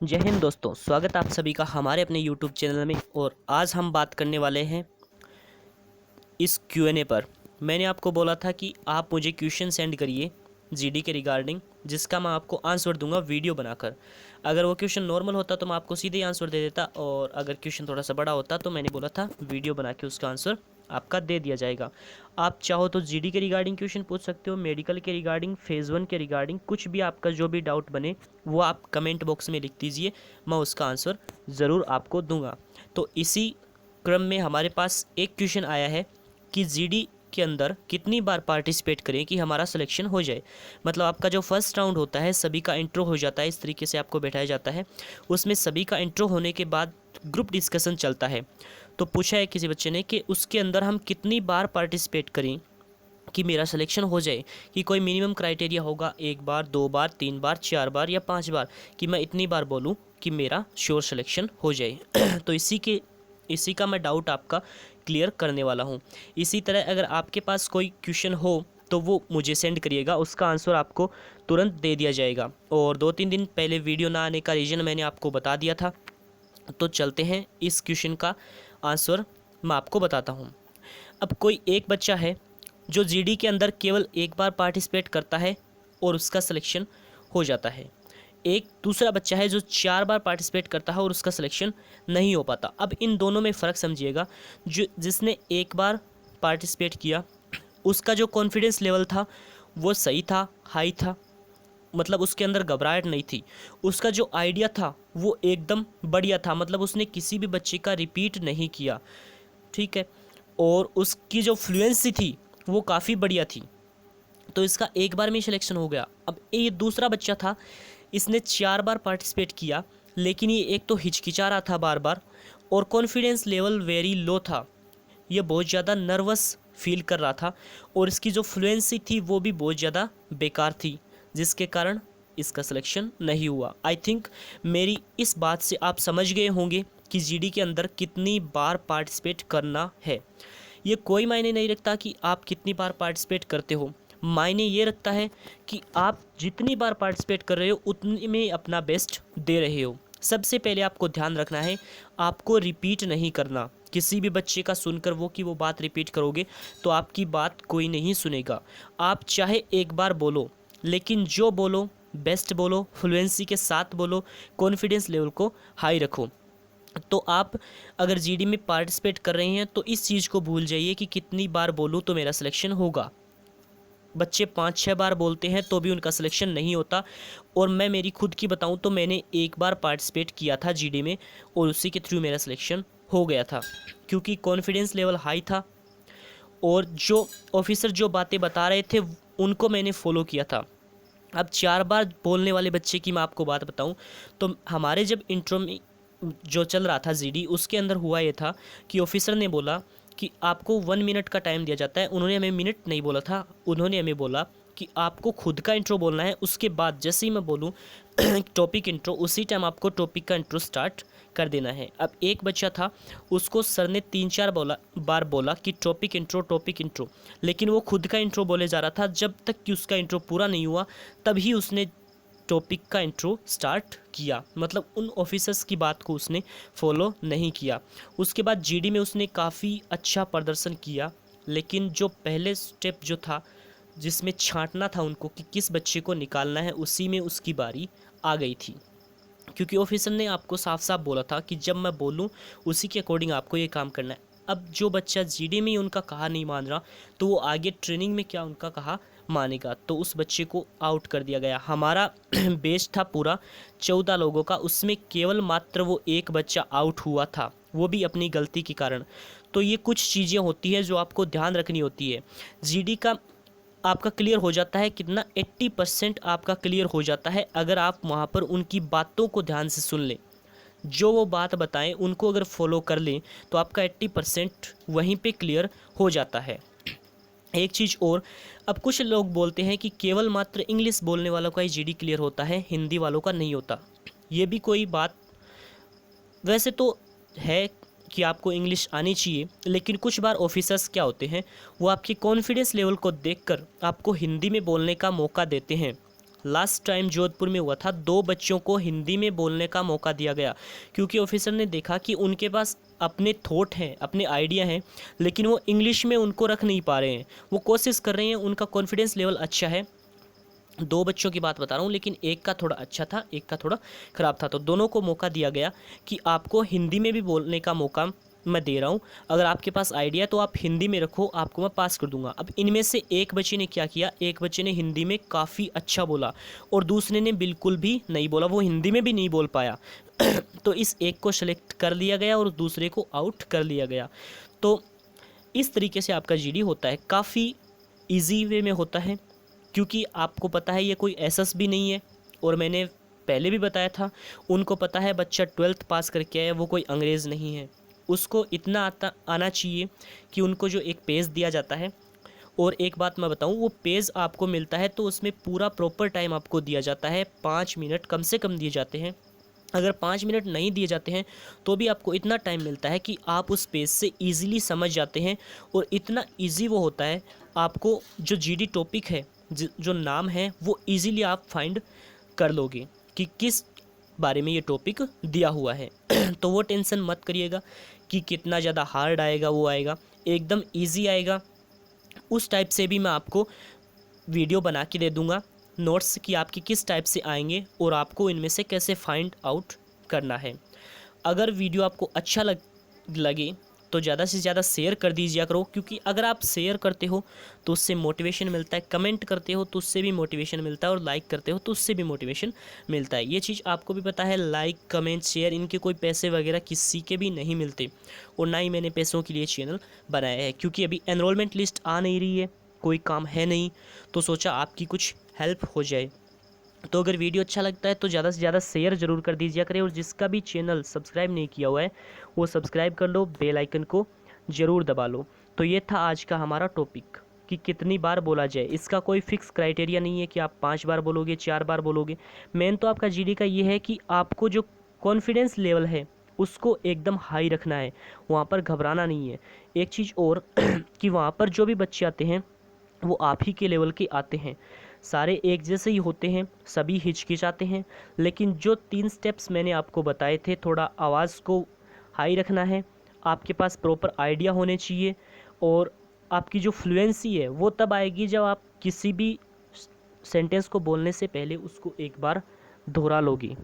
जय हिंद दोस्तों, स्वागत आप सभी का हमारे अपने YouTube चैनल में। और आज हम बात करने वाले हैं इस Q&A पर। मैंने आपको बोला था कि आप मुझे क्वेश्चन सेंड करिए जीडी के रिगार्डिंग, जिसका मैं आपको आंसर दूंगा वीडियो बनाकर। अगर वो क्वेश्चन नॉर्मल होता तो मैं आपको सीधे ही आंसर दे देता, और अगर क्वेश्चन थोड़ा सा बड़ा होता तो मैंने बोला था वीडियो बना के उसका आंसर आपका दे दिया जाएगा। आप चाहो तो जीडी के रिगार्डिंग क्वेश्चन पूछ सकते हो, मेडिकल के रिगार्डिंग, फेज़ 1 के रिगार्डिंग, कुछ भी आपका जो भी डाउट बने वो आप कमेंट बॉक्स में लिख दीजिए, मैं उसका आंसर ज़रूर आपको दूंगा। तो इसी क्रम में हमारे पास एक क्वेश्चन आया है कि जीडी के अंदर कितनी बार पार्टिसिपेट करें कि हमारा सिलेक्शन हो जाए। मतलब आपका जो फर्स्ट राउंड होता है, सभी का इंट्रो हो जाता है, इस तरीके से आपको बैठाया जाता है। उसमें सभी का इंट्रो होने के बाद ग्रुप डिस्कशन चलता है। तो पूछा है किसी बच्चे ने कि उसके अंदर हम कितनी बार पार्टिसिपेट करें कि मेरा सिलेक्शन हो जाए, कि कोई मिनिमम क्राइटेरिया होगा, 1 बार, 2 बार, 3 बार, 4 बार या 5 बार, कि मैं इतनी बार बोलूं कि मेरा श्योर सिलेक्शन हो जाए। तो इसी का मैं डाउट आपका क्लियर करने वाला हूं। इसी तरह अगर आपके पास कोई क्वेश्चन हो तो वो मुझे सेंड करिएगा, उसका आंसर आपको तुरंत दे दिया जाएगा। और 2-3 दिन पहले वीडियो ना आने का रीज़न मैंने आपको बता दिया था। तो चलते हैं इस क्वेश्चन का आंसर मैं आपको बताता हूँ। अब कोई एक बच्चा है जो जीडी के अंदर केवल 1 बार पार्टिसिपेट करता है और उसका सिलेक्शन हो जाता है। एक दूसरा बच्चा है जो 4 बार पार्टिसिपेट करता है और उसका सिलेक्शन नहीं हो पाता। अब इन दोनों में फ़र्क समझिएगा। जो जिसने 1 बार पार्टिसिपेट किया, उसका जो कॉन्फिडेंस लेवल था वो सही था, हाई था। मतलब उसके अंदर घबराहट नहीं थी। उसका जो आइडिया था वो एकदम बढ़िया था, मतलब उसने किसी भी बच्चे का रिपीट नहीं किया, ठीक है। और उसकी जो फ्लुएंसी थी वो काफ़ी बढ़िया थी, तो इसका 1 बार में सिलेक्शन हो गया। अब ये दूसरा बच्चा था, इसने 4 बार पार्टिसिपेट किया, लेकिन ये एक तो हिचकिचा रहा था बार बार, और कॉन्फिडेंस लेवल वेरी लो था। ये बहुत ज़्यादा नर्वस फील कर रहा था, और इसकी जो फ्लुएंसी थी वो भी बहुत ज़्यादा बेकार थी, जिसके कारण इसका सिलेक्शन नहीं हुआ। आई थिंक मेरी इस बात से आप समझ गए होंगे कि जीडी के अंदर कितनी बार पार्टिसिपेट करना है। ये कोई मायने नहीं रखता कि आप कितनी बार पार्टिसिपेट करते हो, मायने ये रखता है कि आप जितनी बार पार्टिसिपेट कर रहे हो उतनी में अपना बेस्ट दे रहे हो। सबसे पहले आपको ध्यान रखना है, आपको रिपीट नहीं करना। किसी भी बच्चे का सुनकर वो बात रिपीट करोगे तो आपकी बात कोई नहीं सुनेगा। आप चाहे 1 बार बोलो, लेकिन जो बोलो बेस्ट बोलो, फ्लुएंसी के साथ बोलो, कॉन्फिडेंस लेवल को हाई रखो। तो आप अगर जीडी में पार्टिसिपेट कर रहे हैं तो इस चीज़ को भूल जाइए कि कितनी बार बोलूँ तो मेरा सिलेक्शन होगा। बच्चे 5-6 बार बोलते हैं तो भी उनका सिलेक्शन नहीं होता। और मैं मेरी खुद की बताऊं तो मैंने 1 बार पार्टिसिपेट किया था जीडी में, और उसी के थ्रू मेरा सिलेक्शन हो गया था, क्योंकि कॉन्फिडेंस लेवल हाई था, और जो ऑफिसर जो बातें बता रहे थे उनको मैंने फॉलो किया था। अब 4 बार बोलने वाले बच्चे की मैं आपको बात बताऊं तो हमारे जब इंट्रो में जो चल रहा था जीडी, उसके अंदर हुआ ये था कि ऑफिसर ने बोला कि आपको 1 मिनट का टाइम दिया जाता है। उन्होंने हमें मिनट नहीं बोला था, उन्होंने हमें बोला कि आपको खुद का इंट्रो बोलना है, उसके बाद जैसे ही मैं बोलूँ टॉपिक इंट्रो, उसी टाइम आपको टॉपिक का इंट्रो स्टार्ट कर देना है। अब एक बच्चा था, उसको सर ने 3-4 बार बोला कि टॉपिक इंट्रो, लेकिन वो खुद का इंट्रो बोले जा रहा था। जब तक कि उसका इंट्रो पूरा नहीं हुआ तभी उसने टॉपिक का इंट्रो स्टार्ट किया। मतलब उन ऑफिसर्स की बात को उसने फॉलो नहीं किया। उसके बाद जीडी में उसने काफ़ी अच्छा प्रदर्शन किया, लेकिन जो पहले स्टेप जो था जिसमें छांटना था उनको कि किस बच्चे को निकालना है, उसी में उसकी बारी आ गई थी। क्योंकि ऑफिसर ने आपको साफ साफ बोला था कि जब मैं बोलूं उसी के अकॉर्डिंग आपको ये काम करना है। अब जो बच्चा जीडी में ही उनका कहा नहीं मान रहा, तो वो आगे ट्रेनिंग में क्या उनका कहा मानेगा। तो उस बच्चे को आउट कर दिया गया। हमारा बेच था पूरा 14 लोगों का, उसमें केवल मात्र वो एक बच्चा आउट हुआ था, वो भी अपनी गलती के कारण। तो ये कुछ चीज़ें होती हैं जो आपको ध्यान रखनी होती है। जीडी का आपका क्लियर हो जाता है कितना, 80% आपका क्लियर हो जाता है अगर आप वहाँ पर उनकी बातों को ध्यान से सुन लें। जो वो बात बताएं उनको अगर फॉलो कर लें तो आपका 80% वहीं पे क्लियर हो जाता है। एक चीज़ और, अब कुछ लोग बोलते हैं कि केवल मात्र इंग्लिश बोलने वालों का ही जीडी क्लियर होता है, हिंदी वालों का नहीं होता। ये भी कोई बात वैसे तो है कि आपको इंग्लिश आनी चाहिए, लेकिन कुछ बार ऑफिसर्स क्या होते हैं, वो आपके कॉन्फिडेंस लेवल को देखकर आपको हिंदी में बोलने का मौका देते हैं। लास्ट टाइम जोधपुर में हुआ था, 2 बच्चों को हिंदी में बोलने का मौका दिया गया क्योंकि ऑफिसर ने देखा कि उनके पास अपने थॉट हैं, अपने आइडिया हैं, लेकिन वो इंग्लिश में उनको रख नहीं पा रहे हैं। वो कोशिश कर रहे हैं, उनका कॉन्फिडेंस लेवल अच्छा है। 2 बच्चों की बात बता रहा हूँ, लेकिन एक का थोड़ा अच्छा था, एक का थोड़ा ख़राब था। तो दोनों को मौका दिया गया कि आपको हिंदी में भी बोलने का मौका मैं दे रहा हूँ। अगर आपके पास आइडिया है तो आप हिंदी में रखो, आपको मैं पास कर दूंगा। अब इनमें से एक बच्चे ने क्या किया, एक बच्चे ने हिंदी में काफ़ी अच्छा बोला और दूसरे ने बिल्कुल भी नहीं बोला, वो हिंदी में भी नहीं बोल पाया। तो इस एक को सेलेक्ट कर लिया गया और दूसरे को आउट कर लिया गया। तो इस तरीके से आपका जीडी होता है, काफ़ी ईजी वे में होता है क्योंकि आपको पता है ये कोई एसएस भी नहीं है। और मैंने पहले भी बताया था, उनको पता है बच्चा 12th पास करके आया, वो कोई अंग्रेज़ नहीं है। उसको इतना आना चाहिए कि उनको जो एक पेज दिया जाता है, और एक बात मैं बताऊं, वो पेज आपको मिलता है तो उसमें पूरा प्रॉपर टाइम आपको दिया जाता है, 5 मिनट कम से कम दिए जाते हैं। अगर 5 मिनट नहीं दिए जाते हैं तो भी आपको इतना टाइम मिलता है कि आप उस पेज से ईज़िली समझ जाते हैं। और इतना ईजी वो होता है, आपको जो जीडी टॉपिक है, जो नाम है, वो ईज़िली आप फाइंड कर लोगे कि किस बारे में ये टॉपिक दिया हुआ है। तो वो टेंशन मत करिएगा कि कितना ज़्यादा हार्ड आएगा, वो आएगा एकदम ईजी आएगा। उस टाइप से भी मैं आपको वीडियो बना के दे दूँगा, नोट्स कि आपके किस टाइप से आएंगे और आपको इनमें से कैसे फाइंड आउट करना है। अगर वीडियो आपको अच्छा लगे तो ज़्यादा से ज़्यादा शेयर कर दीजिए करो, क्योंकि अगर आप शेयर करते हो तो उससे मोटिवेशन मिलता है, कमेंट करते हो तो उससे भी मोटिवेशन मिलता है, और लाइक करते हो तो उससे भी मोटिवेशन मिलता है। ये चीज़ आपको भी पता है, लाइक कमेंट शेयर इनके कोई पैसे वगैरह किसी के भी नहीं मिलते, और ना ही मैंने पैसों के लिए चैनल बनाया है, क्योंकि अभी एनरोलमेंट लिस्ट आ नहीं रही है, कोई काम है नहीं, तो सोचा आपकी कुछ हेल्प हो जाए। तो अगर वीडियो अच्छा लगता है तो ज़्यादा से ज़्यादा शेयर ज़रूर कर दीजिए करें, और जिसका भी चैनल सब्सक्राइब नहीं किया हुआ है वो सब्सक्राइब कर लो, बेल आइकन को ज़रूर दबा लो। तो ये था आज का हमारा टॉपिक कि कितनी बार बोला जाए। इसका कोई फिक्स क्राइटेरिया नहीं है कि आप 5 बार बोलोगे, 4 बार बोलोगे। मेन तो आपका जीडी का ये है कि आपको जो कॉन्फिडेंस लेवल है उसको एकदम हाई रखना है, वहाँ पर घबराना नहीं है। एक चीज़ और कि वहाँ पर जो भी बच्चे आते हैं वो आप ही के लेवल के आते हैं, सारे एक जैसे ही होते हैं, सभी हिचकिचाते हैं, लेकिन जो 3 स्टेप्स मैंने आपको बताए थे, थोड़ा आवाज़ को हाई रखना है, आपके पास प्रॉपर आइडिया होने चाहिए, और आपकी जो फ्लुएंसी है वो तब आएगी जब आप किसी भी सेंटेंस को बोलने से पहले उसको एक बार दोहरा लोगे,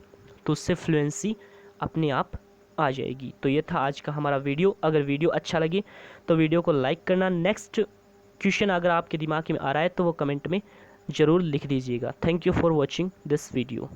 तो उससे फ्लुएंसी अपने आप आ जाएगी। तो ये था आज का हमारा वीडियो। अगर वीडियो अच्छा लगे तो वीडियो को लाइक करना। नेक्स्ट क्वेश्चन अगर आपके दिमाग में आ रहा है तो वो कमेंट में ज़रूर लिख दीजिएगा। Thank you for watching this video.